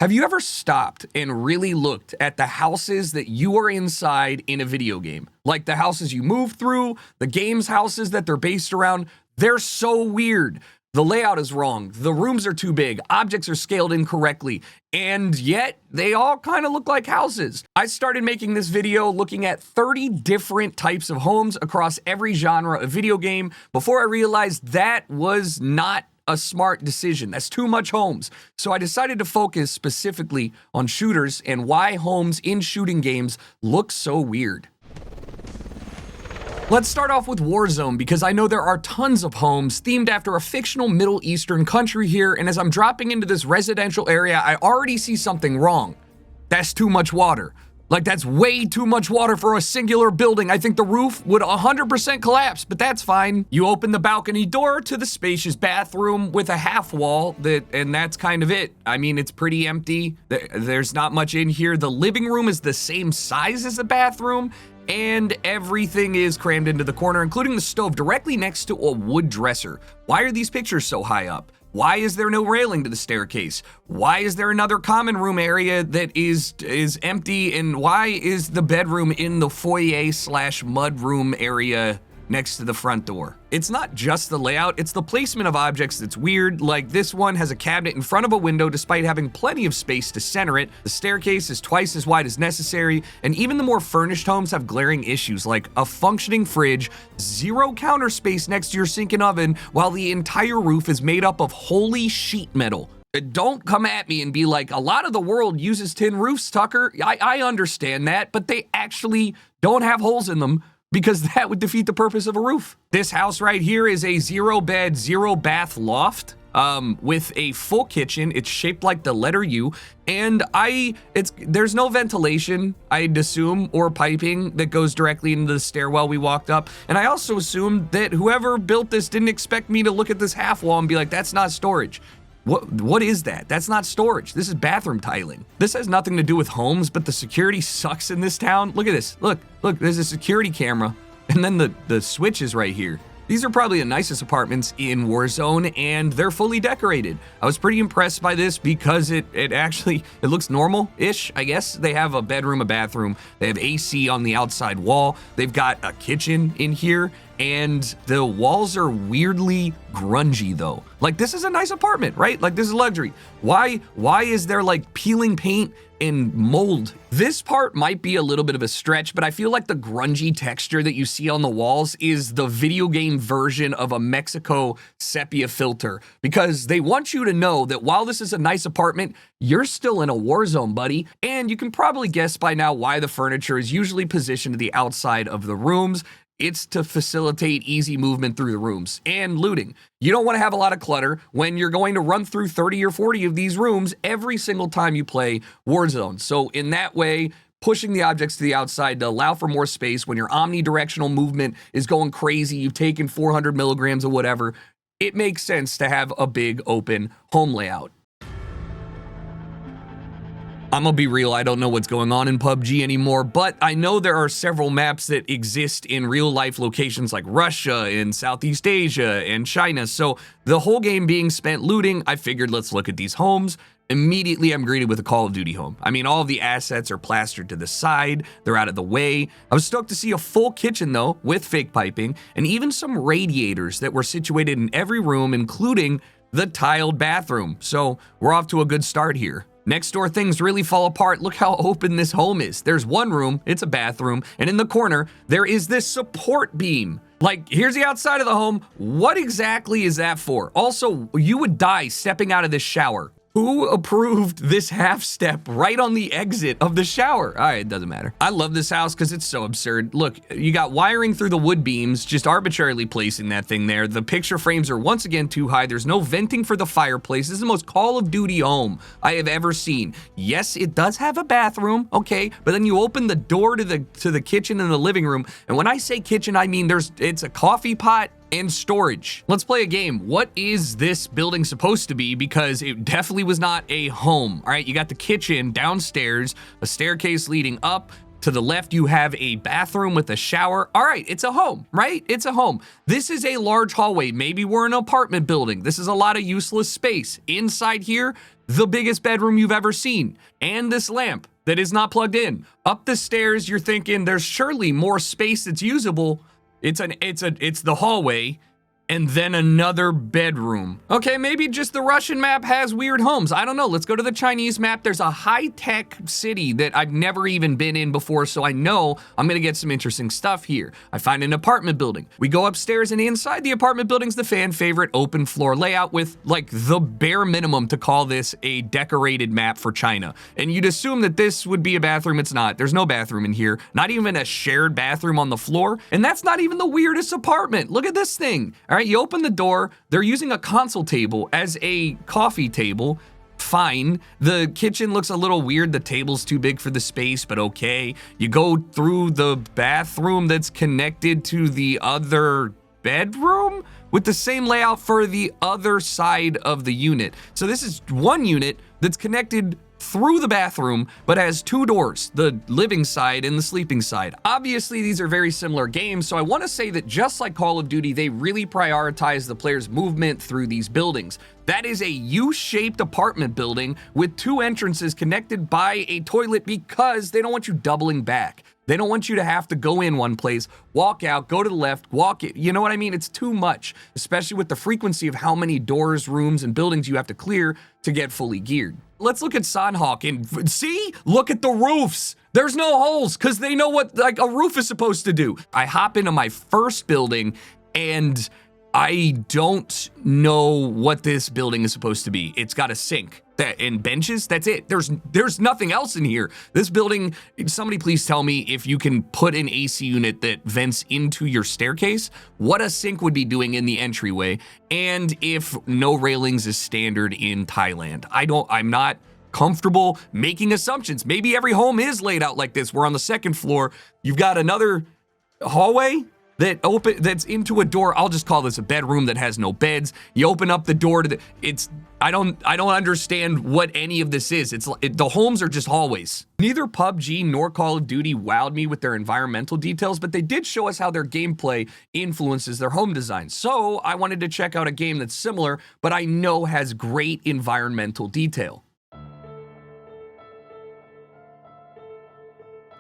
Have you ever stopped and really looked at the houses that you are inside in a video game? Like the houses you move through, the game's houses that they're based around, they're so weird. The layout is wrong, the rooms are too big, objects are scaled incorrectly, and yet they all kind of look like houses. I started making this video looking at 30 different types of homes across every genre of video game before I realized that was not a smart decision. That's too much homes. So I decided to focus specifically on shooters and why homes in shooting games look so weird. Let's start off with Warzone because I know there are tons of homes themed after a fictional Middle Eastern country here, and as I'm dropping into this residential area, I already see something wrong. That's too much water. Like, that's way too much water for a singular building. I think the roof would 100% collapse, but that's fine. You open the balcony door to the spacious bathroom with a half wall, and that's kind of it. I mean, it's pretty empty. There's not much in here. The living room is the same size as the bathroom, and everything is crammed into the corner, including the stove directly next to a wood dresser. Why are these pictures so high up? Why is there no railing to the staircase? Why is there another common room area that is empty? And why is the bedroom in the foyer slash mudroom area next to the front door? It's not just the layout, it's the placement of objects that's weird. Like this one has a cabinet in front of a window despite having plenty of space to center it. The staircase is twice as wide as necessary, and even the more furnished homes have glaring issues like a functioning fridge, zero counter space next to your sink and oven, while the entire roof is made up of wholly sheet metal. Don't come at me and be like, a lot of the world uses tin roofs, Tucker. I understand that, but they actually don't have holes in them, because that would defeat the purpose of a roof. This house right here is a 0-bed, 0-bath loft with a full kitchen. It's shaped like the letter U, and there's no ventilation, I'd assume, or piping that goes directly into the stairwell we walked up. And I also assumed that whoever built this didn't expect me to look at this half wall and be like, that's not storage. What is that? That's not storage. This is bathroom tiling. This has nothing to do with homes, but the security sucks in this town. Look at this. Look, there's a security camera, and then the switch is right here. These are probably the nicest apartments in Warzone, and they're fully decorated. I was pretty impressed by this because it looks normal-ish, I guess. They have a bedroom, a bathroom. They have AC on the outside wall. They've got a kitchen in here, and the walls are weirdly grungy though. Like, this is a nice apartment, right? Like, this is luxury. Why is there like peeling paint and mold? This part might be a little bit of a stretch, but I feel like the grungy texture that you see on the walls is the video game version of a Mexico sepia filter, because they want you to know that while this is a nice apartment, you're still in a war zone, buddy. And you can probably guess by now why the furniture is usually positioned to the outside of the rooms. It's to facilitate easy movement through the rooms and looting. You don't want to have a lot of clutter when you're going to run through 30 or 40 of these rooms every single time you play Warzone. So in that way, pushing the objects to the outside to allow for more space when your omnidirectional movement is going crazy, you've taken 400 milligrams of whatever, it makes sense to have a big open home layout. I'm gonna be real, I don't know what's going on in PUBG anymore, but I know there are several maps that exist in real life locations like Russia and Southeast Asia and China. So the whole game being spent looting, I figured let's look at these homes. Immediately I'm greeted with a Call of Duty home. I mean, all of the assets are plastered to the side, they're out of the way. I was stoked to see a full kitchen though, with fake piping, and even some radiators that were situated in every room, including the tiled bathroom. So we're off to a good start here. Next door, things really fall apart. Look how open this home is. There's one room, it's a bathroom, and in the corner, there is this support beam. Like, here's the outside of the home. What exactly is that for? Also, you would die stepping out of this shower. Who approved this half step right on the exit of the shower? All right, it doesn't matter. I love this house because it's so absurd. Look, you got wiring through the wood beams, just arbitrarily placing that thing there. The picture frames are once again too high. There's no venting for the fireplace. This is the most Call of Duty home I have ever seen. Yes, it does have a bathroom, okay, but then you open the door to the kitchen and the living room. And when I say kitchen, I mean it's a coffee pot and storage. Let's play a game. What is this building supposed to be? Because it definitely was not a home. All right, you got the kitchen downstairs, a staircase leading up, To the left, you have a bathroom with a shower. All right, it's a home, right? It's a home. This is a large hallway. Maybe we're in an apartment building. This is a lot of useless space. Inside here, the biggest bedroom you've ever seen. And this lamp that is not plugged in. Up the stairs, you're thinking there's surely more space that's usable. It's the hallway. And then another bedroom. Okay, maybe just the Russian map has weird homes. I don't know. Let's go to the Chinese map. There's a high-tech city that I've never even been in before, so I know I'm gonna get some interesting stuff here. I find an apartment building. We go upstairs, and inside the apartment building's the fan favorite open floor layout with like the bare minimum to call this a decorated map for China. And you'd assume that this would be a bathroom. It's not. There's no bathroom in here. Not even a shared bathroom on the floor. And that's not even the weirdest apartment. Look at this thing. All right, you open the door, they're using a console table as a coffee table. Fine. The kitchen looks a little weird. The table's too big for the space, but okay. You go through the bathroom that's connected to the other bedroom with the same layout for the other side of the unit. So this is one unit that's connected through the bathroom, but has two doors, the living side and the sleeping side. Obviously, these are very similar games, so I want to say that just like Call of Duty, they really prioritize the player's movement through these buildings. That is a U-shaped apartment building with two entrances connected by a toilet because they don't want you doubling back. They don't want you to have to go in one place, walk out, go to the left, walk it. You know what I mean? It's too much, especially with the frequency of how many doors, rooms, and buildings you have to clear to get fully geared. Let's look at Sanhok and see, look at the roofs. There's no holes because they know what like a roof is supposed to do. I hop into my first building and I don't know what this building is supposed to be. It's got a sink and benches. That's it. There's nothing else in here. This building, somebody please tell me if you can put an AC unit that vents into your staircase, what a sink would be doing in the entryway, and if no railings is standard in Thailand. I'm not comfortable making assumptions. Maybe every home is laid out like this. We're on the second floor. You've got another hallway that's into a door. I'll just call this a bedroom that has no beds. You open up the door to I don't understand what any of this is. The homes are just hallways. Neither PUBG nor Call of Duty wowed me with their environmental details, but they did show us how their gameplay influences their home design. So I wanted to check out a game that's similar, but I know has great environmental detail.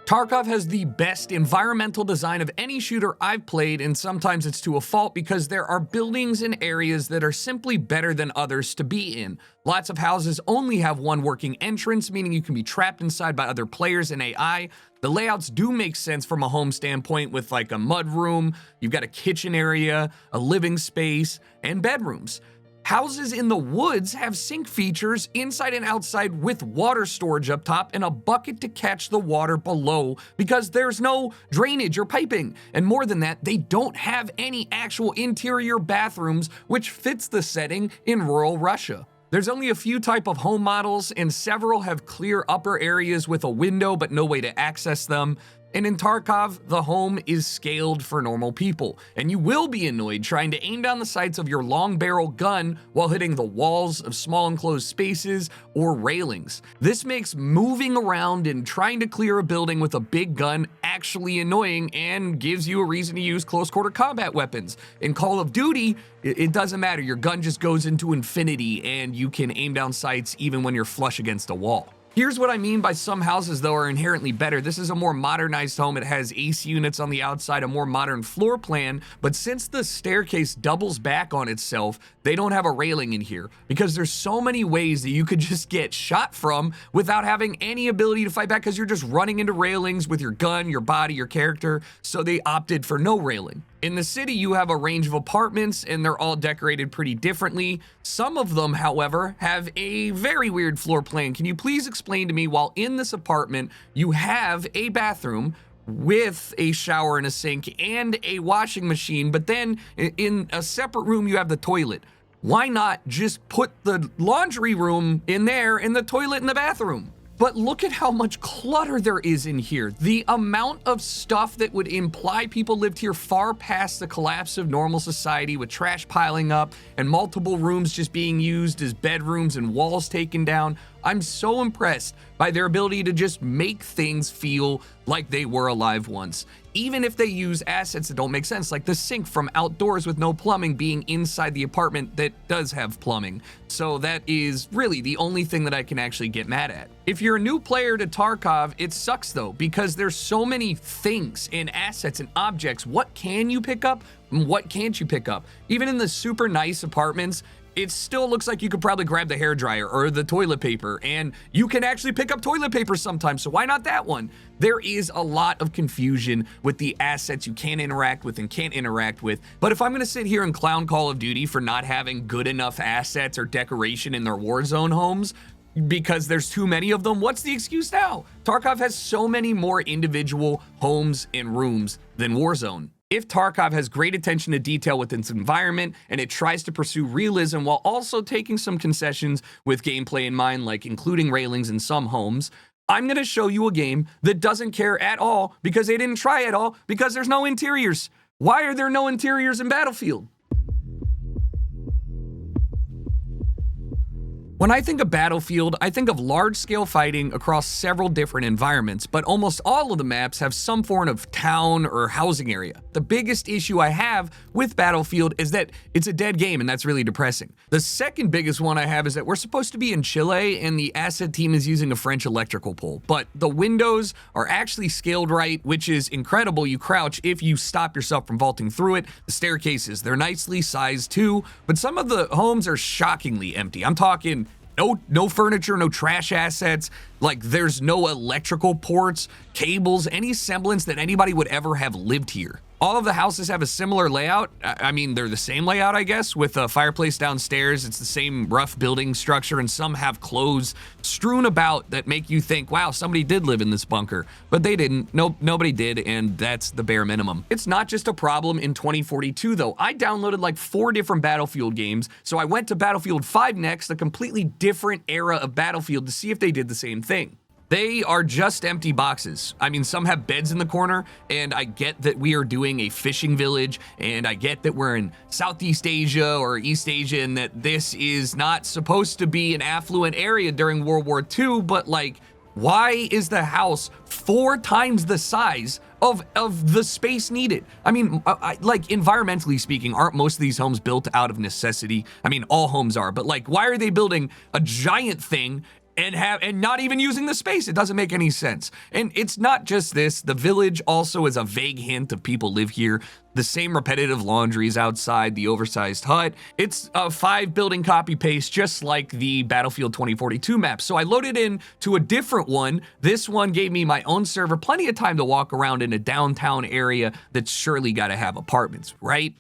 Tarkov has the best environmental design of any shooter I've played, and sometimes it's to a fault because there are buildings and areas that are simply better than others to be in. Lots of houses only have one working entrance, meaning you can be trapped inside by other players and AI. The layouts do make sense from a home standpoint with like a mud room, you've got a kitchen area, a living space, and bedrooms. Houses in the woods have sink features inside and outside with water storage up top and a bucket to catch the water below because there's no drainage or piping. And more than that, they don't have any actual interior bathrooms, which fits the setting in rural Russia. There's only a few type of home models and several have clear upper areas with a window but no way to access them. And in Tarkov, the home is scaled for normal people, and you will be annoyed trying to aim down the sights of your long barrel gun while hitting the walls of small enclosed spaces or railings. This makes moving around and trying to clear a building with a big gun actually annoying and gives you a reason to use close quarter combat weapons. In Call of Duty, it doesn't matter. Your gun just goes into infinity and you can aim down sights even when you're flush against a wall. Here's what I mean by some houses, though, are inherently better. This is a more modernized home. It has AC units on the outside, a more modern floor plan, but since the staircase doubles back on itself, they don't have a railing in here because there's so many ways that you could just get shot from without having any ability to fight back because you're just running into railings with your gun, your body, your character, so they opted for no railing. In the city, you have a range of apartments and they're all decorated pretty differently. Some of them, however, have a very weird floor plan. Can you please explain to me, while in this apartment, you have a bathroom with a shower and a sink and a washing machine, but then in a separate room, you have the toilet. Why not just put the laundry room in there and the toilet in the bathroom? But look at how much clutter there is in here. The amount of stuff that would imply people lived here far past the collapse of normal society, with trash piling up and multiple rooms just being used as bedrooms and walls taken down. I'm so impressed by their ability to just make things feel like they were alive once. Even if they use assets that don't make sense, like the sink from outdoors with no plumbing being inside the apartment that does have plumbing. So that is really the only thing that I can actually get mad at. If you're a new player to Tarkov, it sucks though, because there's so many things and assets and objects. What can you pick up and what can't you pick up? Even in the super nice apartments, it still looks like you could probably grab the hairdryer or the toilet paper, and you can actually pick up toilet paper sometimes, so why not that one? There is a lot of confusion with the assets you can interact with and can't interact with, but if I'm gonna sit here and clown Call of Duty for not having good enough assets or decoration in their Warzone homes, because there's too many of them, what's the excuse now? Tarkov has so many more individual homes and rooms than Warzone. If Tarkov has great attention to detail with its environment and it tries to pursue realism while also taking some concessions with gameplay in mind, like including railings in some homes, I'm gonna show you a game that doesn't care at all because they didn't try at all because there's no interiors. Why are there no interiors in Battlefield? When I think of Battlefield, I think of large-scale fighting across several different environments, but almost all of the maps have some form of town or housing area. The biggest issue I have with Battlefield is that it's a dead game, and that's really depressing. The second biggest one I have is that we're supposed to be in Chile, and the asset team is using a French electrical pole, but the windows are actually scaled right, which is incredible. You crouch if you stop yourself from vaulting through it. The staircases, they're nicely sized too, but some of the homes are shockingly empty. I'm talking no furniture, no trash assets, like there's no electrical ports, cables, any semblance that anybody would ever have lived here. All of the houses have a similar layout. I mean, they're the same layout, I guess, with a fireplace downstairs. It's the same rough building structure, and some have clothes strewn about that make you think, wow, somebody did live in this bunker. But they didn't. Nope, nobody did, and that's the bare minimum. It's not just a problem in 2042, though. I downloaded like 4 different Battlefield games, so I went to Battlefield 5 next, a completely different era of Battlefield, to see if they did the same thing. They are just empty boxes. I mean, some have beds in the corner, and I get that we are doing a fishing village, and I get that we're in Southeast Asia or East Asia, and that this is not supposed to be an affluent area during World War II, but like, why is the house 4 times the size of the space needed? I mean, like environmentally speaking, aren't most of these homes built out of necessity? I mean, all homes are, but like, why are they building a giant thing and not even using the space? It doesn't make any sense. And it's not just this. The village also is a vague hint of people live here. The same repetitive laundries outside, the oversized hut. It's a 5 building copy paste, just like the Battlefield 2042 map. So I loaded in to a different one. This one gave me my own server, plenty of time to walk around in a downtown area that's surely got to have apartments, right?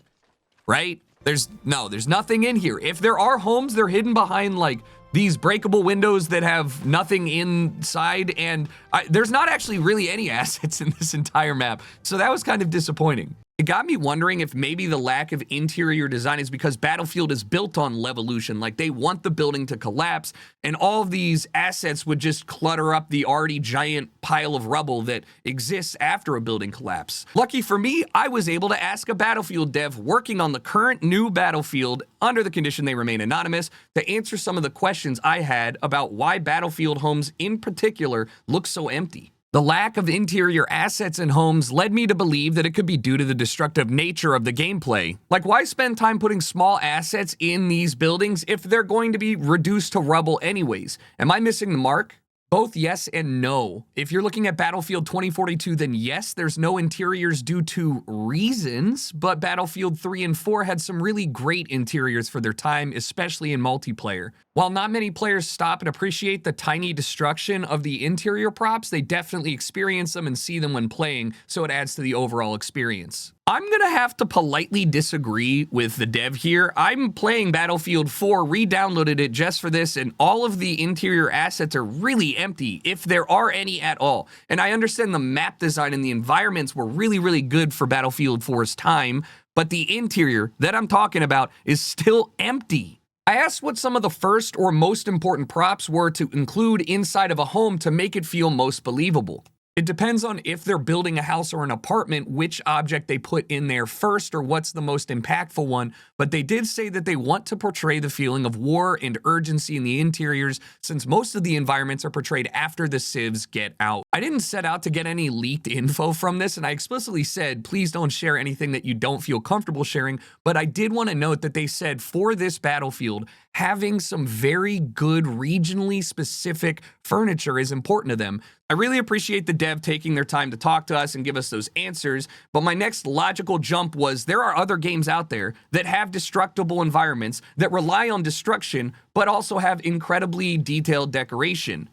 Right? There's nothing in here. If there are homes, they're hidden behind like these breakable windows that have nothing inside, and there's not actually really any assets in this entire map, so that was kind of disappointing. It got me wondering if maybe the lack of interior design is because Battlefield is built on levolution, like they want the building to collapse, and all of these assets would just clutter up the already giant pile of rubble that exists after a building collapse. Lucky for me, I was able to ask a Battlefield dev working on the current new Battlefield, under the condition they remain anonymous, to answer some of the questions I had about why Battlefield homes in particular look so empty. The lack of interior assets in homes led me to believe that it could be due to the destructive nature of the gameplay. Like, why spend time putting small assets in these buildings if they're going to be reduced to rubble anyways? Am I missing the mark? Both yes and no. If you're looking at Battlefield 2042, then yes, there's no interiors due to reasons, but Battlefield 3 and 4 had some really great interiors for their time, especially in multiplayer. While not many players stop and appreciate the tiny destruction of the interior props, they definitely experience them and see them when playing, so it adds to the overall experience. I'm gonna have to politely disagree with the dev here. I'm playing Battlefield 4, re-downloaded it just for this, and all of the interior assets are really empty, if there are any at all. And I understand the map design and the environments were really, really good for Battlefield 4's time, but the interior that I'm talking about is still empty. I asked what some of the first or most important props were to include inside of a home to make it feel most believable. It depends on if they're building a house or an apartment, which object they put in there first or what's the most impactful one. But they did say that they want to portray the feeling of war and urgency in the interiors, since most of the environments are portrayed after the civs get out. I didn't set out to get any leaked info from this, and I explicitly said, please don't share anything that you don't feel comfortable sharing. But I did want to note that they said for this battlefield, having some very good regionally specific furniture is important to them. I really appreciate the dev taking their time to talk to us and give us those answers, but my next logical jump was there are other games out there that have destructible environments that rely on destruction, but also have incredibly detailed decoration.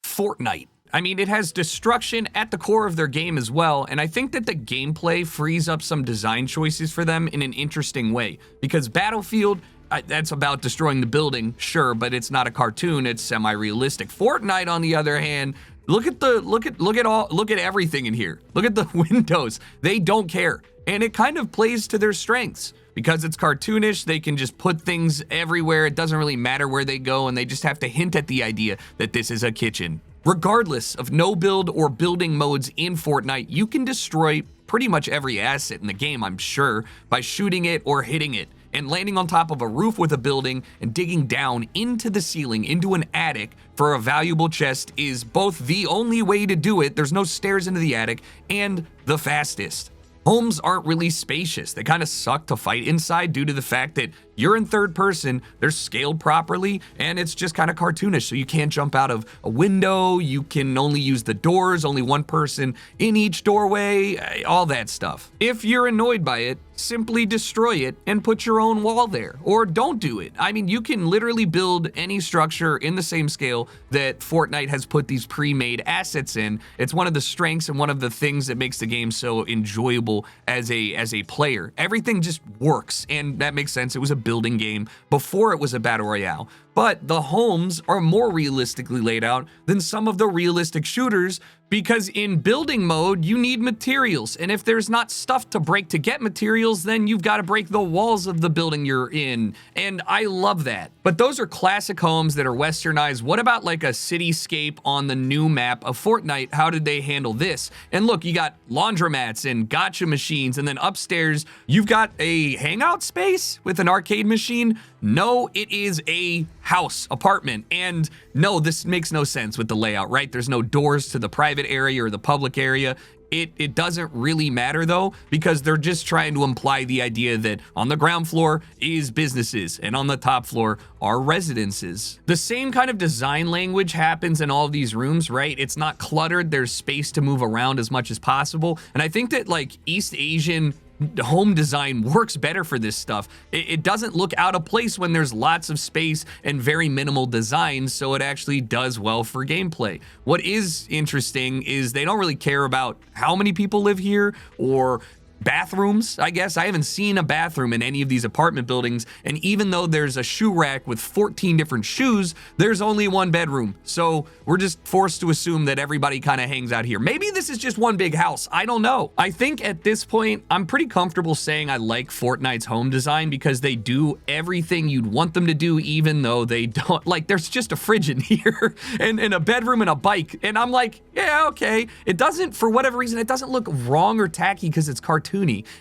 Fortnite. I mean, it has destruction at the core of their game as well, and I think that the gameplay frees up some design choices for them in an interesting way, because Battlefield, that's about destroying the building, sure, but it's not a cartoon, it's semi-realistic. Fortnite, on the other hand, look at everything in here. Look at the windows. They don't care. And it kind of plays to their strengths. Because it's cartoonish, they can just put things everywhere. It doesn't really matter where they go, and they just have to hint at the idea that this is a kitchen. Regardless of no build or building modes in Fortnite, you can destroy pretty much every asset in the game, I'm sure, by shooting it or hitting it. And landing on top of a roof with a building and digging down into the ceiling, into an attic for a valuable chest is both the only way to do it, there's no stairs into the attic, and the fastest. Homes aren't really spacious. They kind of suck to fight inside due to the fact that you're in third person, they're scaled properly, and it's just kind of cartoonish. So you can't jump out of a window, you can only use the doors, only one person in each doorway, all that stuff. If you're annoyed by it, simply destroy it and put your own wall there, or don't do it. I mean, you can literally build any structure in the same scale that Fortnite has put these pre-made assets in. It's one of the strengths and one of the things that makes the game so enjoyable as a player. Everything just works, and that makes sense. It was a building game before it was a battle royale. But the homes are more realistically laid out than some of the realistic shooters, because in building mode, you need materials. And if there's not stuff to break to get materials, then you've got to break the walls of the building you're in. And I love that. But those are classic homes that are westernized. What about like a cityscape on the new map of Fortnite? How did they handle this? And look, you got laundromats and gacha machines, and then upstairs, you've got a hangout space with an arcade machine. No, it is a house, apartment. And no, this makes no sense with the layout, right? There's no doors to the private area or the public area. It doesn't really matter though, because they're just trying to imply the idea that on the ground floor is businesses and on the top floor are residences. The same kind of design language happens in all of these rooms, right? It's not cluttered. There's space to move around as much as possible. And I think that like East Asian home design works better for this stuff. It doesn't look out of place when there's lots of space and very minimal design, so it actually does well for gameplay. What is interesting is they don't really care about how many people live here or bathrooms, I guess. I haven't seen a bathroom in any of these apartment buildings, and even though there's a shoe rack with 14 different shoes, there's only one bedroom. So we're just forced to assume that everybody kind of hangs out here. Maybe this is just one big house. I don't know. I think at this point, I'm pretty comfortable saying I like Fortnite's home design because they do everything you'd want them to do, even though they don't. Like, there's just a fridge in here and a bedroom and a bike. And I'm like, yeah, okay. It doesn't, for whatever reason, it doesn't look wrong or tacky because it's cartoony.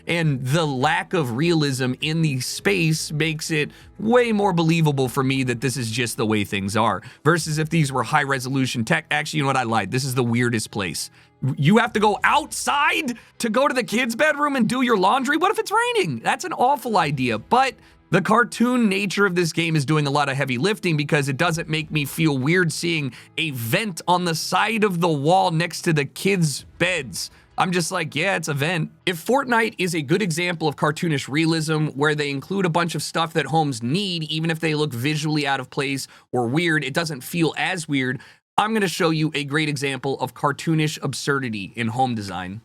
And the lack of realism in the space makes it way more believable for me that this is just the way things are. Versus if these were high resolution tech. Actually, you know what? I lied. This is the weirdest place. You have to go outside to go to the kids' bedroom and do your laundry? What if it's raining? That's an awful idea. But the cartoon nature of this game is doing a lot of heavy lifting because it doesn't make me feel weird seeing a vent on the side of the wall next to the kids' beds. I'm just like, yeah, it's a vent. If Fortnite is a good example of cartoonish realism where they include a bunch of stuff that homes need, even if they look visually out of place or weird, it doesn't feel as weird. I'm gonna show you a great example of cartoonish absurdity in home design.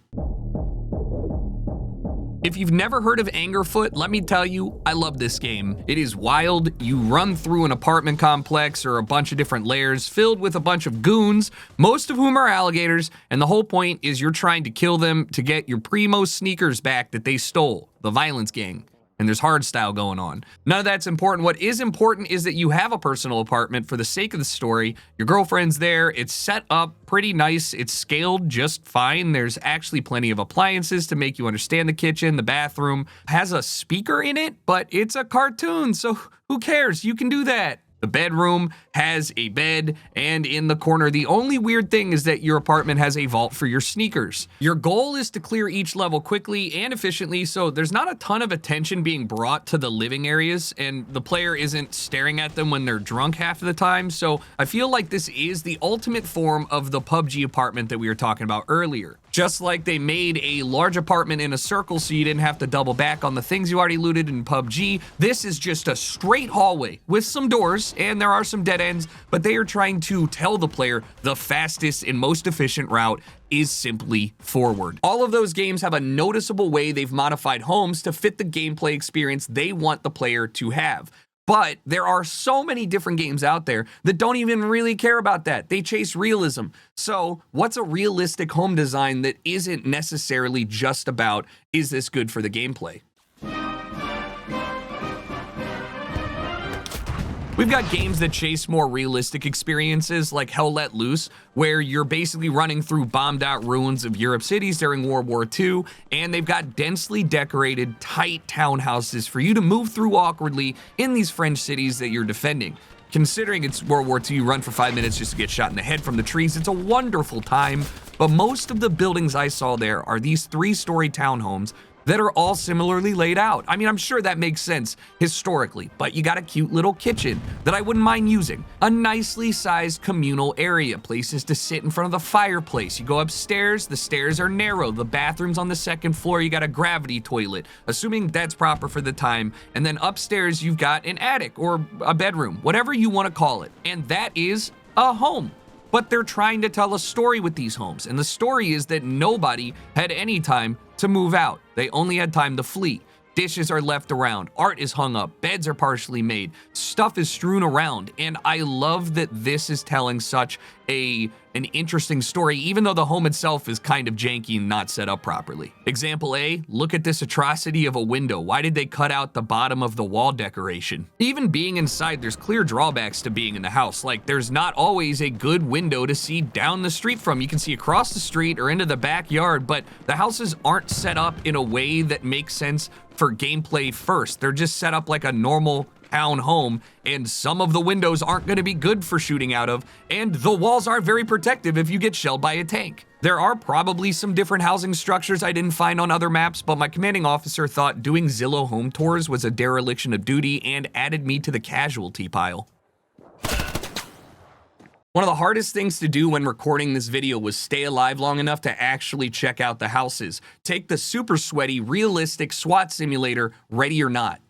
If you've never heard of Angerfoot, let me tell you, I love this game. It is wild. You run through an apartment complex or a bunch of different layers filled with a bunch of goons, most of whom are alligators, and the whole point is you're trying to kill them to get your Primo sneakers back that they stole, the Violence Gang. and there's hardstyle going on. None of that's important. What is important is that you have a personal apartment for the sake of the story. Your girlfriend's there. It's set up pretty nice. It's scaled just fine. There's actually plenty of appliances to make you understand the kitchen. The bathroom has a speaker in it, but it's a cartoon, so who cares? You can do that. The bedroom has a bed, and in the corner, the only weird thing is that your apartment has a vault for your sneakers. Your goal is to clear each level quickly and efficiently, so there's not a ton of attention being brought to the living areas, and the player isn't staring at them when they're drunk half of the time, so I feel like this is the ultimate form of the PUBG apartment that we were talking about earlier. Just like they made a large apartment in a circle so you didn't have to double back on the things you already looted in PUBG, this is just a straight hallway with some doors, and there are some dead ends, but they are trying to tell the player the fastest and most efficient route is simply forward. All of those games have a noticeable way they've modified homes to fit the gameplay experience they want the player to have. But there are so many different games out there that don't even really care about that. They chase realism. So what's a realistic home design that isn't necessarily just about, is this good for the gameplay? We've got games that chase more realistic experiences like Hell Let Loose, where you're basically running through bombed out ruins of Europe cities during World War II, and they've got densely decorated, tight townhouses for you to move through awkwardly in these French cities that you're defending. Considering it's World War II, you run for 5 minutes just to get shot in the head from the trees. It's a wonderful time, but most of the buildings I saw there are these 3-story townhomes that are all similarly laid out. I mean, I'm sure that makes sense historically, but you got a cute little kitchen that I wouldn't mind using. A nicely sized communal area, places to sit in front of the fireplace. You go upstairs, the stairs are narrow, the bathroom's on the 2nd floor, you got a gravity toilet, assuming that's proper for the time, and then upstairs you've got an attic or a bedroom, whatever you want to call it, and that is a home. But they're trying to tell a story with these homes, and the story is that nobody had any time to move out. They only had time to flee. Dishes are left around, art is hung up, beds are partially made, stuff is strewn around, and I love that this is telling such an interesting story, even though the home itself is kind of janky and not set up properly. Example A, look at this atrocity of a window. Why did they cut out the bottom of the wall decoration? Even being inside, there's clear drawbacks to being in the house. Like, there's not always a good window to see down the street from. You can see across the street or into the backyard, but the houses aren't set up in a way that makes sense for gameplay first. They're just set up like a normal town home, and some of the windows aren't going to be good for shooting out of, and the walls aren't very protective if you get shelled by a tank. There are probably some different housing structures I didn't find on other maps, but my commanding officer thought doing Zillow home tours was a dereliction of duty and added me to the casualty pile. One of the hardest things to do when recording this video was stay alive long enough to actually check out the houses. Take the super sweaty, realistic SWAT simulator, Ready or Not.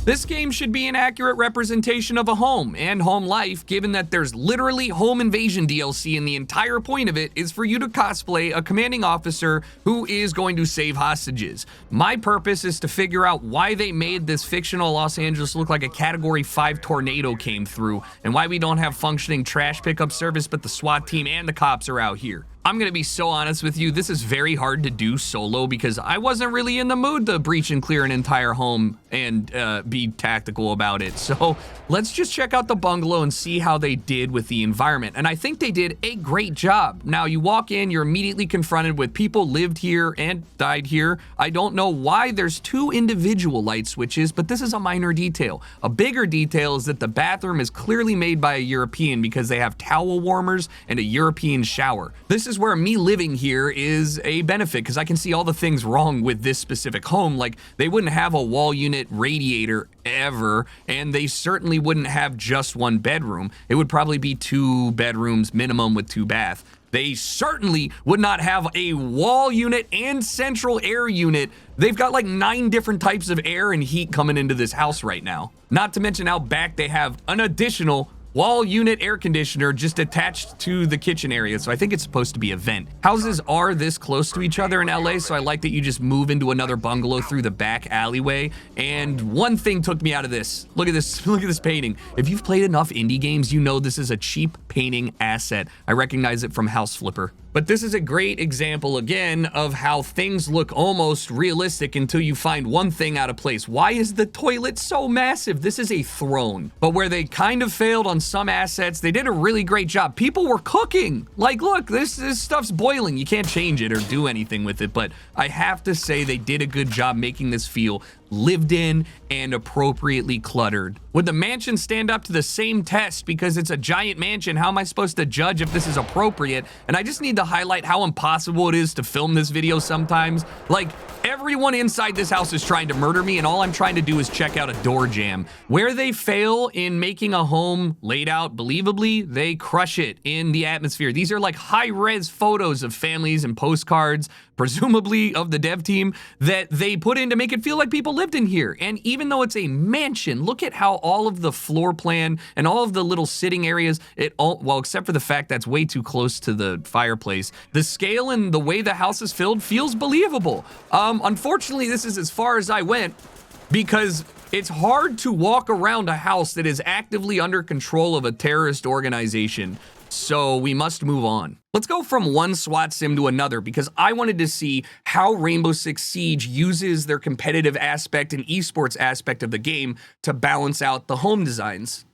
This game should be an accurate representation of a home and home life, given that there's literally home invasion DLC and the entire point of it is for you to cosplay a commanding officer who is going to save hostages. My purpose is to figure out why they made this fictional Los Angeles look like a Category 5 tornado came through, and why we don't have functioning trash pickup service, but the SWAT team and the cops are out here. I'm gonna be so honest with you, this is very hard to do solo because I wasn't really in the mood to breach and clear an entire home and be tactical about it. So let's just check out the bungalow and see how they did with the environment. And I think they did a great job. Now you walk in, you're immediately confronted with people lived here and died here. I don't know why there's 2 individual light switches, but this is a minor detail. A bigger detail is that the bathroom is clearly made by a European because they have towel warmers and a European shower. This is where me living here is a benefit because I can see all the things wrong with this specific home. Like, they wouldn't have a wall unit radiator ever, and they certainly wouldn't have just 1 bedroom. It would probably be 2 bedrooms minimum with 2 baths. They certainly would not have a wall unit and central air unit. They've got like 9 different types of air and heat coming into this house right now. Not to mention out back they have an additional wall unit air conditioner just attached to the kitchen area, so I think it's supposed to be a vent. Houses are this close to each other in LA, so I like that you just move into another bungalow through the back alleyway. And one thing took me out of this. Look at this, look at this painting. If you've played enough indie games, you know this is a cheap painting asset. I recognize it from House Flipper. But this is a great example, again, of how things look almost realistic until you find one thing out of place. Why is the toilet so massive? This is a throne. But where they kind of failed on some assets, they did a really great job. People were cooking. Like, look, this stuff's boiling. You can't change it or do anything with it, but I have to say they did a good job making this feel lived in and appropriately cluttered. Would the mansion stand up to the same test? Because it's a giant mansion, how am I supposed to judge if this is appropriate? And I just need to highlight how impossible it is to film this video sometimes. Like, everyone inside this house is trying to murder me, and all I'm trying to do is check out a door jamb. Where they fail in making a home laid out believably, they crush it in the atmosphere. These are like high-res photos of families and postcards, presumably of the dev team, that they put in to make it feel like people lived in here. And even though it's a mansion, look at how all of the floor plan and all of the little sitting areas, well, except for the fact that's way too close to the fireplace, the scale and the way the house is filled feels believable. Unfortunately, this is as far as I went, because it's hard to walk around a house that is actively under control of a terrorist organization. So we must move on. Let's go from one SWAT sim to another, because I wanted to see how Rainbow Six Siege uses their competitive aspect and esports aspect of the game to balance out the home designs.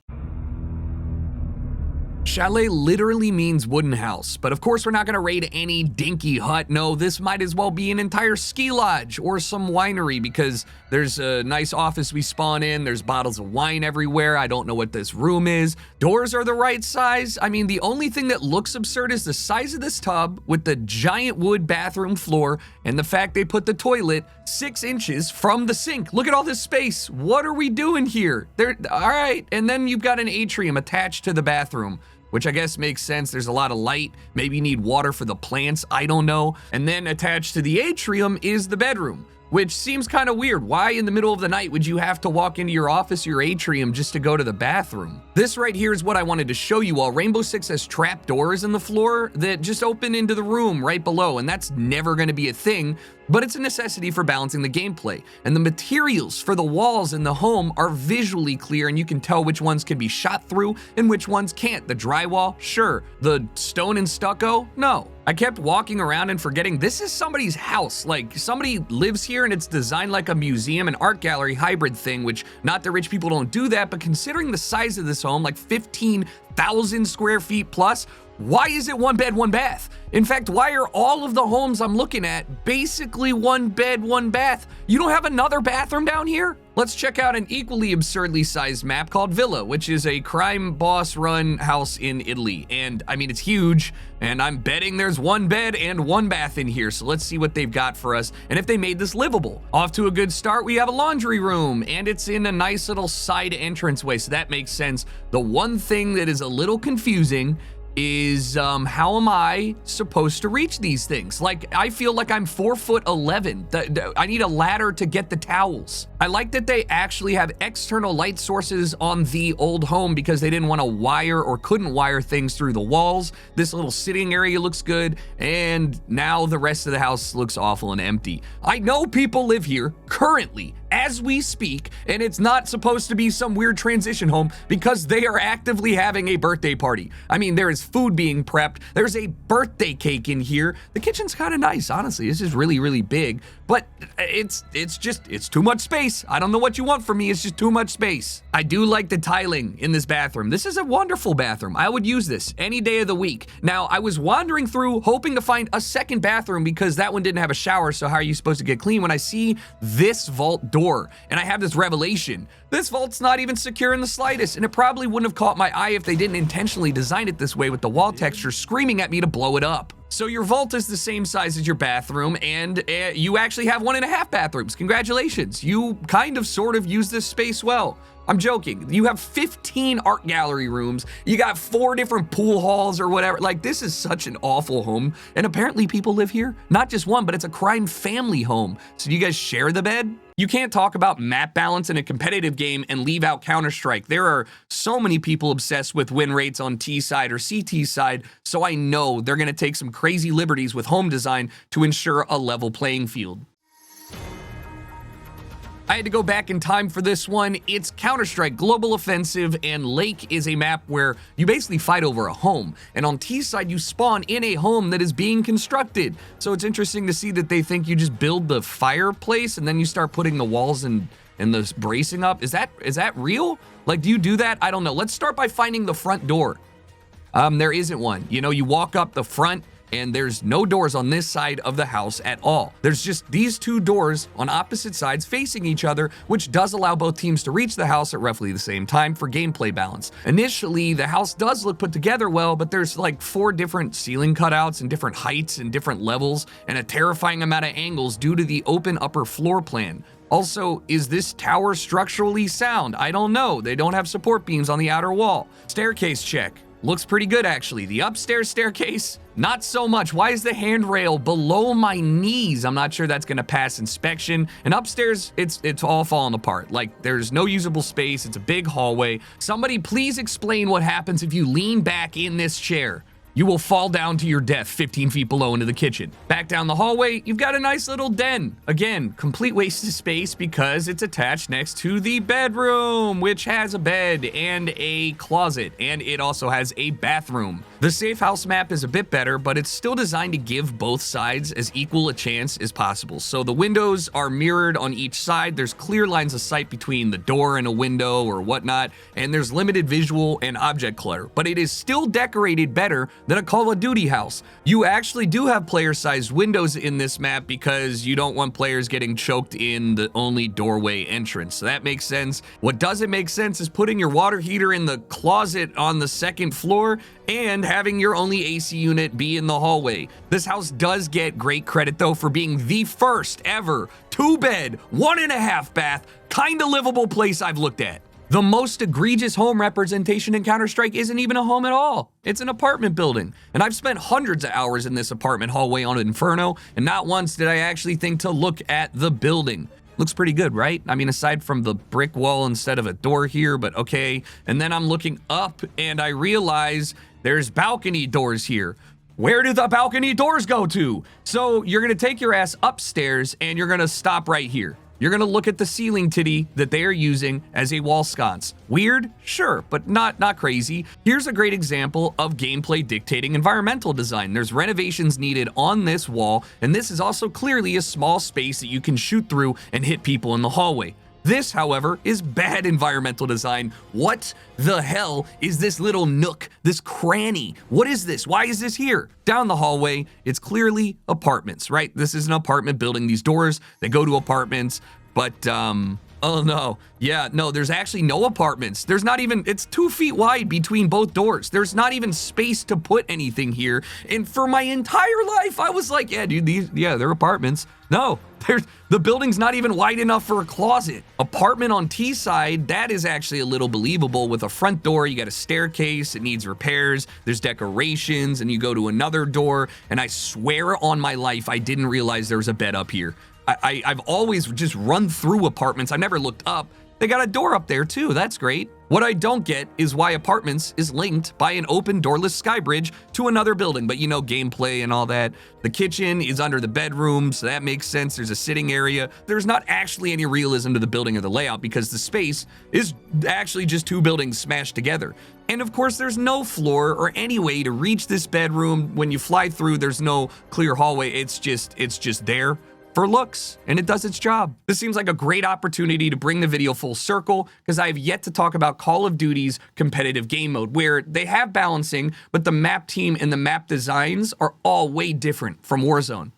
Chalet literally means wooden house, but of course we're not gonna raid any dinky hut. No, this might as well be an entire ski lodge or some winery, because there's a nice office we spawn in, there's bottles of wine everywhere, I don't know what this room is. Doors are the right size. I mean, the only thing that looks absurd is the size of this tub with the giant wood bathroom floor and the fact they put the toilet 6 inches from the sink. Look at all this space. What are we doing here? All right, and then you've got an atrium attached to the bathroom, which I guess makes sense. There's a lot of light. Maybe you need water for the plants, I don't know. And then attached to the atrium is the bedroom, which seems kind of weird. Why in the middle of the night would you have to walk into your office, your atrium, just to go to the bathroom? This right here is what I wanted to show you all. Rainbow Six has trap doors in the floor that just open into the room right below, and that's never gonna be a thing, but it's a necessity for balancing the gameplay. And the materials for the walls in the home are visually clear, and you can tell which ones can be shot through and which ones can't. The drywall, sure. The stone and stucco, no. I kept walking around and forgetting this is somebody's house. Like, somebody lives here and it's designed like a museum and art gallery hybrid thing, which not that rich people don't do that, but considering the size of this home, like 15,000 square feet plus, why is it one bed, one bath? In fact, why are all of the homes I'm looking at basically one bed, one bath? You don't have another bathroom down here? Let's check out an equally absurdly sized map called Villa, which is a crime boss run house in Italy. And I mean, it's huge, and I'm betting there's one bed and one bath in here. So let's see what they've got for us and if they made this livable. Off to a good start, we have a laundry room, and it's in a nice little side entranceway, so that makes sense. The one thing that is a little confusing is how am I supposed to reach these things? Like, I feel like I'm 4'11". I need a ladder to get the towels. I like that they actually have external light sources on the old home because they didn't want to wire or couldn't wire things through the walls. This little sitting area looks good, and now the rest of the house looks awful and empty. I know people live here currently as we speak, and it's not supposed to be some weird transition home because they are actively having a birthday party. I mean, there is food being prepped. There's a birthday cake in here. The kitchen's kind of nice, honestly. This is really, really big, but it's too much space. I don't know what you want from me. It's just too much space. I do like the tiling in this bathroom. This is a wonderful bathroom. I would use this any day of the week. Now, I was wandering through hoping to find a second bathroom because that one didn't have a shower, so how are you supposed to get clean when I see this vault door? And I have this revelation. This vault's not even secure in the slightest, and it probably wouldn't have caught my eye if they didn't intentionally design it this way with the wall texture screaming at me to blow it up. So your vault is the same size as your bathroom, and you actually have 1.5 bathrooms. Congratulations. You kind of sort of use this space well. I'm joking. You have 15 art gallery rooms. You got 4 different pool halls or whatever. Like, this is such an awful home. And apparently people live here. Not just one, but it's a crime family home. So do you guys share the bed? You can't talk about map balance in a competitive game and leave out Counter-Strike. There are so many people obsessed with win rates on T side or CT side, so I know they're gonna take some crazy liberties with home design to ensure a level playing field. I had to go back in time for this one. It's Counter-Strike Global Offensive, and Lake is a map where you basically fight over a home. And on T side, you spawn in a home that is being constructed. So it's interesting to see that they think you just build the fireplace and then you start putting the walls and the bracing up. Is that real? Like, do you do that? I don't know. Let's start by finding the front door. There isn't one. You know, you walk up the front and there's no doors on this side of the house at all. There's just these two doors on opposite sides facing each other, which does allow both teams to reach the house at roughly the same time for gameplay balance. Initially, the house does look put together well, but there's like 4 different ceiling cutouts and different heights and different levels and a terrifying amount of angles due to the open upper floor plan. Also, is this tower structurally sound? I don't know. They don't have support beams on the outer wall. Staircase check. Looks pretty good, actually. The upstairs staircase, not so much. Why is the handrail below my knees? I'm not sure that's gonna pass inspection. And upstairs, it's all falling apart. Like, there's no usable space. It's a big hallway. Somebody please explain what happens if you lean back in this chair. You will fall down to your death 15 feet below into the kitchen. Back down the hallway, you've got a nice little den. Again, complete waste of space because it's attached next to the bedroom, which has a bed and a closet, and it also has a bathroom. The safe house map is a bit better, but it's still designed to give both sides as equal a chance as possible. So the windows are mirrored on each side. There's clear lines of sight between the door and a window or whatnot, and there's limited visual and object clutter, but it is still decorated better than a Call of Duty house. You actually do have player-sized windows in this map because you don't want players getting choked in the only doorway entrance. So that makes sense. What doesn't make sense is putting your water heater in the closet on the second floor and having your only AC unit be in the hallway. This house does get great credit though for being the first ever 2-bed, 1.5 bath, kinda livable place I've looked at. The most egregious home representation in Counter-Strike isn't even a home at all. It's an apartment building. And I've spent hundreds of hours in this apartment hallway on Inferno, and not once did I actually think to look at the building. Looks pretty good, right? I mean, aside from the brick wall instead of a door here, but okay. And then I'm looking up and I realize there's balcony doors here. Where do the balcony doors go to? So you're gonna take your ass upstairs and you're gonna stop right here. You're gonna look at the ceiling titty that they are using as a wall sconce. Weird? Sure, but not crazy. Here's a great example of gameplay dictating environmental design. There's renovations needed on this wall, and this is also clearly a small space that you can shoot through and hit people in the hallway. This, however, is bad environmental design. What the hell is this little nook, this cranny? What is this? Why is this here? Down the hallway, it's clearly apartments, right? This is an apartment building. These doors, they go to apartments, but, oh no. Yeah, no, there's actually no apartments. There's not even, it's 2 feet wide between both doors. There's not even space to put anything here. And for my entire life, I was like, yeah, dude, they're apartments. No, the building's not even wide enough for a closet. Apartment on T side, that is actually a little believable. With a front door, you got a staircase, it needs repairs, there's decorations, and you go to another door, and I swear on my life, I didn't realize there was a bed up here. I've always just run through apartments. I've never looked up. They got a door up there too, that's great. What I don't get is why apartments is linked by an open doorless sky bridge to another building, but you know, gameplay and all that. The kitchen is under the bedroom, so that makes sense. There's a sitting area. There's not actually any realism to the building or the layout because the space is actually just 2 buildings smashed together. And of course, there's no floor or any way to reach this bedroom. When you fly through, there's no clear hallway. It's just there for looks, and it does its job. This seems like a great opportunity to bring the video full circle because I have yet to talk about Call of Duty's competitive game mode, where they have balancing, but the map team and the map designs are all way different from Warzone.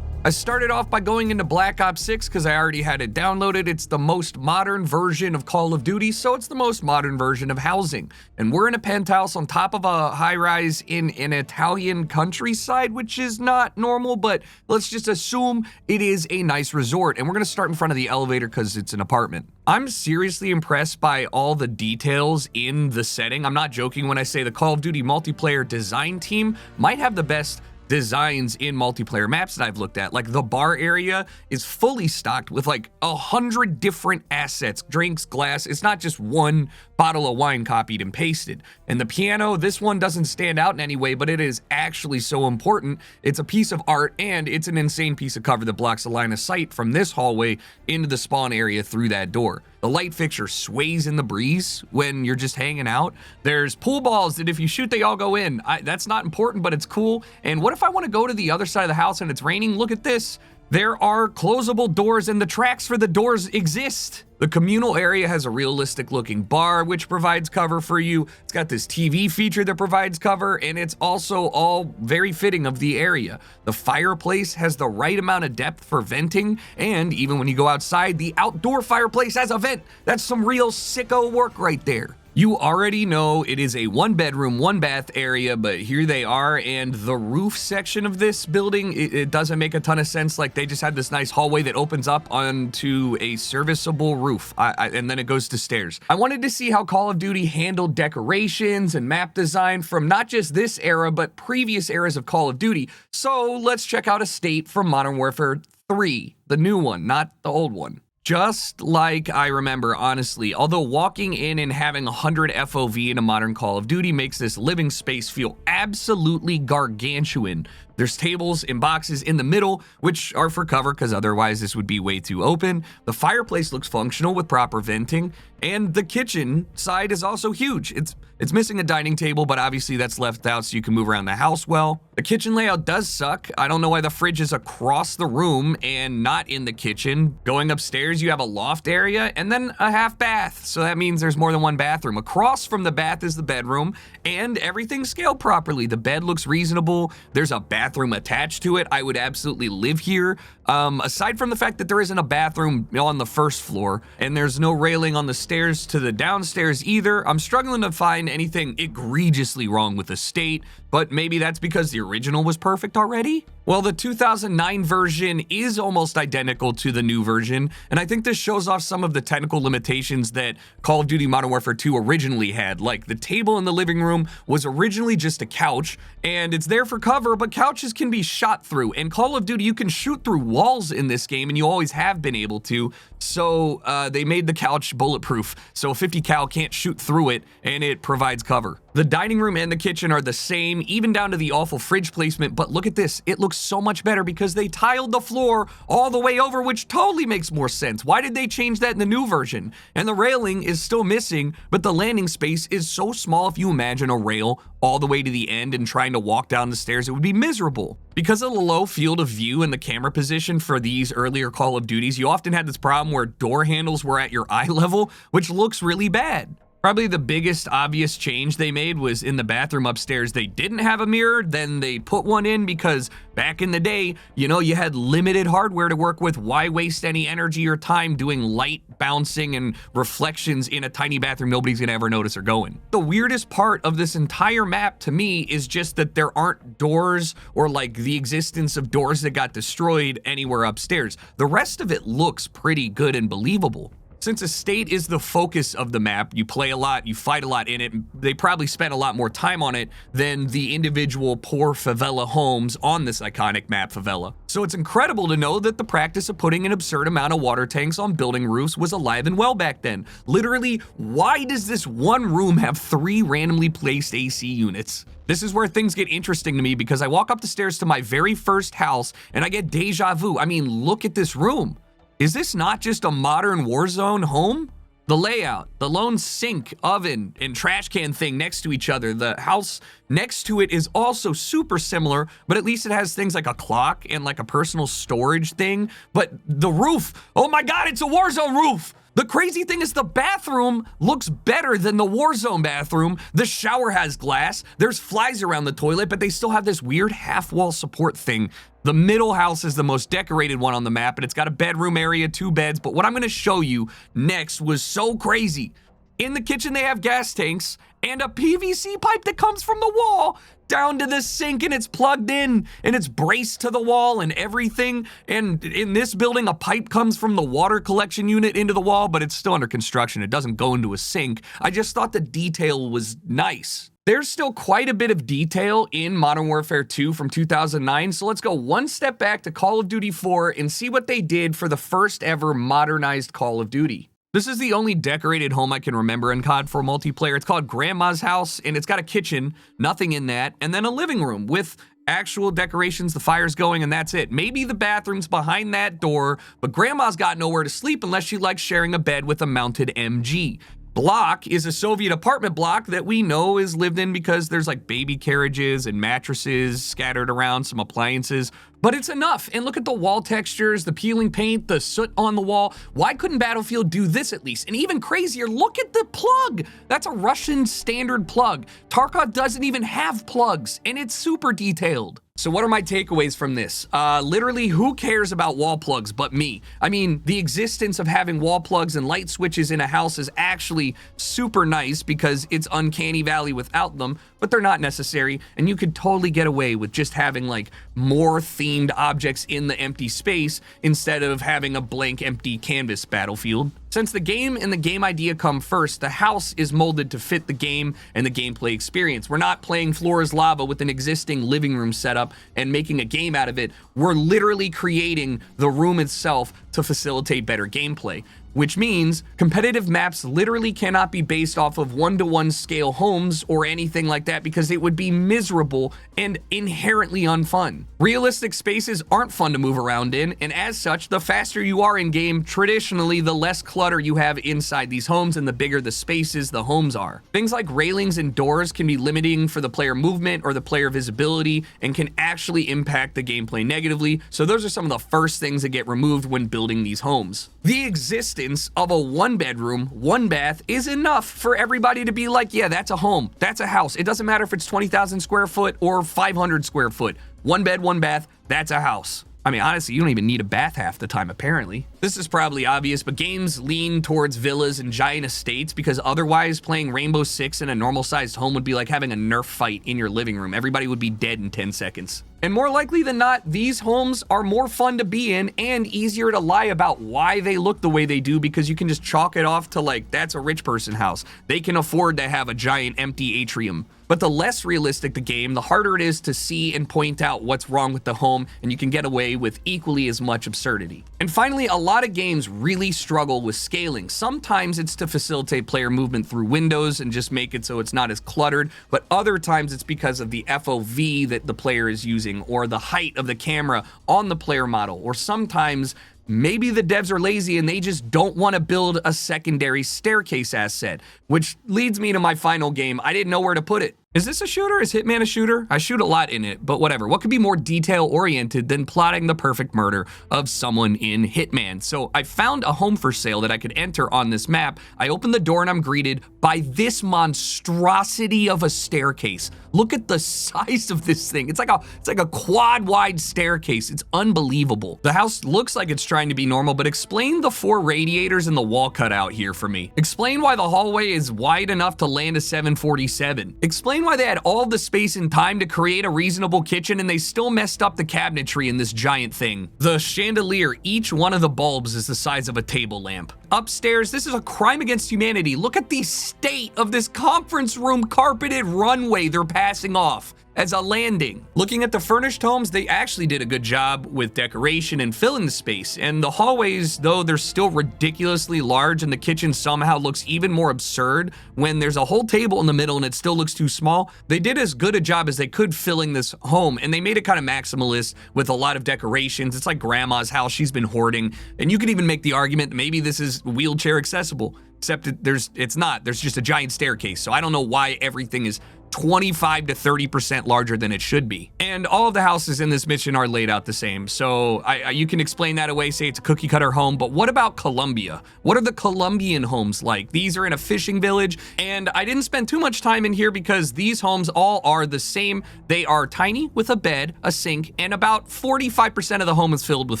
I started off by going into Black Ops 6 because I already had it downloaded. It's the most modern version of Call of Duty, so it's the most modern version of housing. And we're in a penthouse on top of a high-rise in an Italian countryside, which is not normal, but let's just assume it is a nice resort. And we're gonna start in front of the elevator because it's an apartment. I'm seriously impressed by all the details in the setting. I'm not joking when I say the Call of Duty multiplayer design team might have the best designs in multiplayer maps that I've looked at. Like the bar area is fully stocked with like 100 different assets, drinks, glass. It's not just one bottle of wine copied and pasted. And the piano, this one doesn't stand out in any way, but it is actually so important. It's a piece of art, and it's an insane piece of cover that blocks the line of sight from this hallway into the spawn area through that door. The light fixture sways in the breeze when you're just hanging out. There's pool balls that if you shoot, they all go in. That's not important, but it's cool. And what if I want to go to the other side of the house and it's raining? Look at this. There are closable doors and the tracks for the doors exist. The communal area has a realistic looking bar, which provides cover for you. It's got this TV feature that provides cover, and it's also all very fitting of the area. The fireplace has the right amount of depth for venting, and even when you go outside, the outdoor fireplace has a vent. That's some real sicko work right there. You already know it is a 1-bedroom, 1-bath area, but here they are, and the roof section of this building, it doesn't make a ton of sense. Like, they just had this nice hallway that opens up onto a serviceable roof, and then it goes to stairs. I wanted to see how Call of Duty handled decorations and map design from not just this era, but previous eras of Call of Duty. So let's check out a state from Modern Warfare 3, the new one, not the old one. Just like I remember, honestly, although walking in and having 100 FOV in a modern Call of Duty makes this living space feel absolutely gargantuan. There's tables and boxes in the middle, which are for cover because otherwise this would be way too open. The fireplace looks functional with proper venting, and the kitchen side is also huge. It's missing a dining table, but obviously that's left out so you can move around the house well. The kitchen layout does suck. I don't know why the fridge is across the room and not in the kitchen. Going upstairs, you have a loft area and then a half bath. So that means there's more than one bathroom. Across from the bath is the bedroom, and everything's scaled properly. The bed looks reasonable. There's a bathroom attached to it. I would absolutely live here. Aside from the fact that there isn't a bathroom on the first floor and there's no railing on the stairs to the downstairs either, I'm struggling to find anything egregiously wrong with the state, but maybe that's because the original was perfect already? Well, the 2009 version is almost identical to the new version, and I think this shows off some of the technical limitations that Call of Duty Modern Warfare 2 originally had. Like, the table in the living room was originally just a couch, and it's there for cover, but couches can be shot through. In Call of Duty, you can shoot through walls in this game, and you always have been able to, so they made the couch bulletproof, so a 50 cal can't shoot through it, and it provides cover. The dining room and the kitchen are the same, even down to the awful fridge placement, but look at this. It looks so much better because they tiled the floor all the way over, which totally makes more sense. Why did they change that in the new version? And the railing is still missing, but the landing space is so small. If you imagine a rail all the way to the end and trying to walk down the stairs, it would be miserable. Because of the low field of view and the camera position for these earlier Call of Duties, you often had this problem where door handles were at your eye level, which looks really bad. Probably the biggest obvious change they made was in the bathroom upstairs. They didn't have a mirror, then they put one in because back in the day, you had limited hardware to work with. Why waste any energy or time doing light bouncing and reflections in a tiny bathroom nobody's gonna ever notice or go in? The weirdest part of this entire map to me is just that there aren't doors or like the existence of doors that got destroyed anywhere upstairs. The rest of it looks pretty good and believable. Since a state is the focus of the map, you play a lot, you fight a lot in it, they probably spent a lot more time on it than the individual poor favela homes on this iconic map favela. So it's incredible to know that the practice of putting an absurd amount of water tanks on building roofs was alive and well back then. Literally, why does this one room have 3 randomly placed AC units? This is where things get interesting to me because I walk up the stairs to my very first house and I get deja vu. I mean, look at this room. Is this not just a modern Warzone home? The layout, the lone sink, oven, and trash can thing next to each other. The house next to it is also super similar, but at least it has things like a clock and like a personal storage thing. But the roof, oh my God, it's a Warzone roof. The crazy thing is the bathroom looks better than the Warzone bathroom. The shower has glass. There's flies around the toilet, but they still have this weird half-wall support thing. The middle house is the most decorated one on the map, and it's got a bedroom area, 2 beds. But what I'm gonna show you next was so crazy. In the kitchen, they have gas tanks and a PVC pipe that comes from the wall down to the sink, and it's plugged in and it's braced to the wall and everything. And in this building, a pipe comes from the water collection unit into the wall, but it's still under construction. It doesn't go into a sink. I just thought the detail was nice. There's still quite a bit of detail in Modern Warfare 2 from 2009, so let's go one step back to Call of Duty 4 and see what they did for the first ever modernized Call of Duty. This is the only decorated home I can remember in COD 4 multiplayer. It's called Grandma's House, and it's got a kitchen, nothing in that, and then a living room with actual decorations, the fire's going, and that's it. Maybe the bathroom's behind that door, but Grandma's got nowhere to sleep unless she likes sharing a bed with a mounted MG. Block is a Soviet apartment block that we know is lived in because there's like baby carriages and mattresses scattered around, some appliances, but it's enough. And look at the wall textures, the peeling paint, the soot on the wall. Why couldn't Battlefield do this at least? And even crazier, look at the plug. That's a Russian standard plug. Tarkov doesn't even have plugs, and it's super detailed. So what are my takeaways from this? Literally, who cares about wall plugs but me? I mean, the existence of having wall plugs and light switches in a house is actually super nice because it's uncanny valley without them, but they're not necessary, and you could totally get away with just having like more themed objects in the empty space instead of having a blank empty canvas battlefield. Since the game and the game idea come first, the house is molded to fit the game and the gameplay experience. We're not playing Floor is Lava with an existing living room setup and making a game out of it. We're literally creating the room itself to facilitate better gameplay, which means competitive maps literally cannot be based off of one-to-one scale homes or anything like that because it would be miserable and inherently unfun. Realistic spaces aren't fun to move around in, and as such, the faster you are in game, traditionally, the less clutter you have inside these homes and the bigger the spaces the homes are. Things like railings and doors can be limiting for the player movement or the player visibility and can actually impact the gameplay negatively, so those are some of the first things that get removed when building these homes. The existence of a one bedroom, one bath is enough for everybody to be like, yeah, that's a home, that's a house. It doesn't matter if it's 20,000 square foot or 500 square foot. One bed, one bath, that's a house. I mean, honestly, you don't even need a bath half the time, apparently. This is probably obvious, but games lean towards villas and giant estates because otherwise playing Rainbow Six in a normal-sized home would be like having a Nerf fight in your living room. Everybody would be dead in 10 seconds. And more likely than not, these homes are more fun to be in and easier to lie about why they look the way they do because you can just chalk it off to like, that's a rich person house. They can afford to have a giant empty atrium. But the less realistic the game, the harder it is to see and point out what's wrong with the home, and you can get away with equally as much absurdity. And finally, a lot of games really struggle with scaling. Sometimes it's to facilitate player movement through windows and just make it so it's not as cluttered, but other times it's because of the FOV that the player is using or the height of the camera on the player model, or sometimes maybe the devs are lazy and they just don't want to build a secondary staircase asset, which leads me to my final game. I didn't know where to put it. Is this a shooter? Is Hitman a shooter? I shoot a lot in it, but whatever. What could be more detail-oriented than plotting the perfect murder of someone in Hitman? So I found a home for sale that I could enter on this map. I open the door and I'm greeted by this monstrosity of a staircase. Look at the size of this thing. It's like a quad-wide staircase. It's unbelievable. The house looks like it's trying to be normal, but explain the 4 radiators and the wall cutout here for me. Explain why the hallway is wide enough to land a 747. Explain why they had all the space and time to create a reasonable kitchen and they still messed up the cabinetry in this giant thing. The chandelier, each one of the bulbs is the size of a table lamp. Upstairs, this is a crime against humanity. Look at the state of this conference room carpeted runway they're passing off as a landing. Looking at the furnished homes, they actually did a good job with decoration and filling the space. And the hallways, though they're still ridiculously large and the kitchen somehow looks even more absurd when there's a whole table in the middle and it still looks too small, they did as good a job as they could filling this home. And they made it kind of maximalist with a lot of decorations. It's like grandma's house, she's been hoarding. And you could even make the argument that maybe this is wheelchair accessible, except it's not. There's just a giant staircase. So I don't know why everything is 25 to 30% larger than it should be. And all of the houses in this mission are laid out the same. So you can explain that away, say it's a cookie cutter home, but what about Colombia? What are the Colombian homes like? These are in a fishing village, and I didn't spend too much time in here because these homes all are the same. They are tiny with a bed, a sink, and about 45% of the home is filled with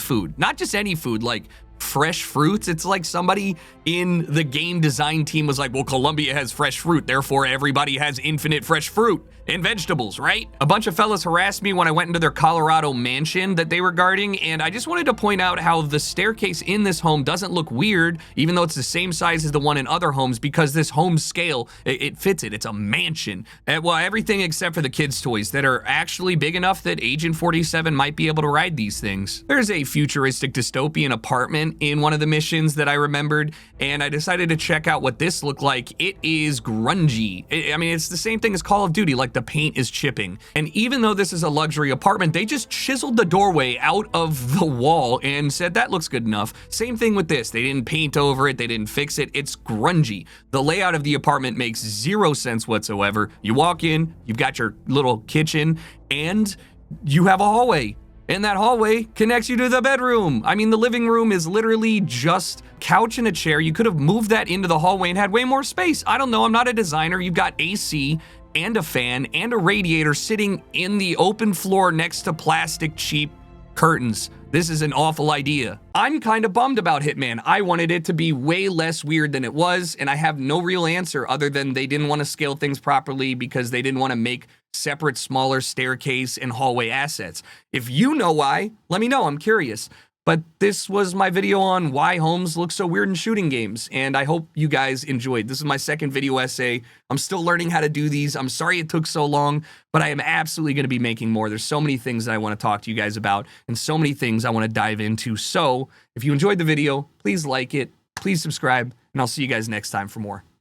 food. Not just any food, like fresh fruits. It's like somebody in the game design team was like, well, Colombia has fresh fruit, therefore everybody has infinite fresh fruit and vegetables, right? A bunch of fellas harassed me when I went into their Colorado mansion that they were guarding, and I just wanted to point out how the staircase in this home doesn't look weird, even though it's the same size as the one in other homes, because this home scale, it fits it. It's a mansion. Well, everything except for the kids' toys that are actually big enough that Agent 47 might be able to ride these things. There's a futuristic dystopian apartment in one of the missions that I remembered, and I decided to check out what this looked like. It is grungy. I mean, it's the same thing as Call of Duty, like the paint is chipping. And even though this is a luxury apartment, they just chiseled the doorway out of the wall and said that looks good enough. Same thing with this. They didn't paint over it. They didn't fix it. It's grungy. The layout of the apartment makes zero sense whatsoever. You walk in, you've got your little kitchen, and you have a hallway. And that hallway connects you to the bedroom. I mean, the living room is literally just couch and a chair. You could have moved that into the hallway and had way more space. I don't know. I'm not a designer. You've got AC and a fan and a radiator sitting in the open floor next to plastic cheap curtains. This is an awful idea. I'm kind of bummed about Hitman. I wanted it to be way less weird than it was, and I have no real answer other than they didn't want to scale things properly because they didn't want to make separate, smaller staircase and hallway assets. If you know why, let me know. I'm curious. But this was my video on why homes look so weird in shooting games, and I hope you guys enjoyed. This is my second video essay. I'm still learning how to do these. I'm sorry it took so long, but I am absolutely going to be making more. There's so many things that I want to talk to you guys about, and so many things I want to dive into. So if you enjoyed the video, please like it, please subscribe, and I'll see you guys next time for more.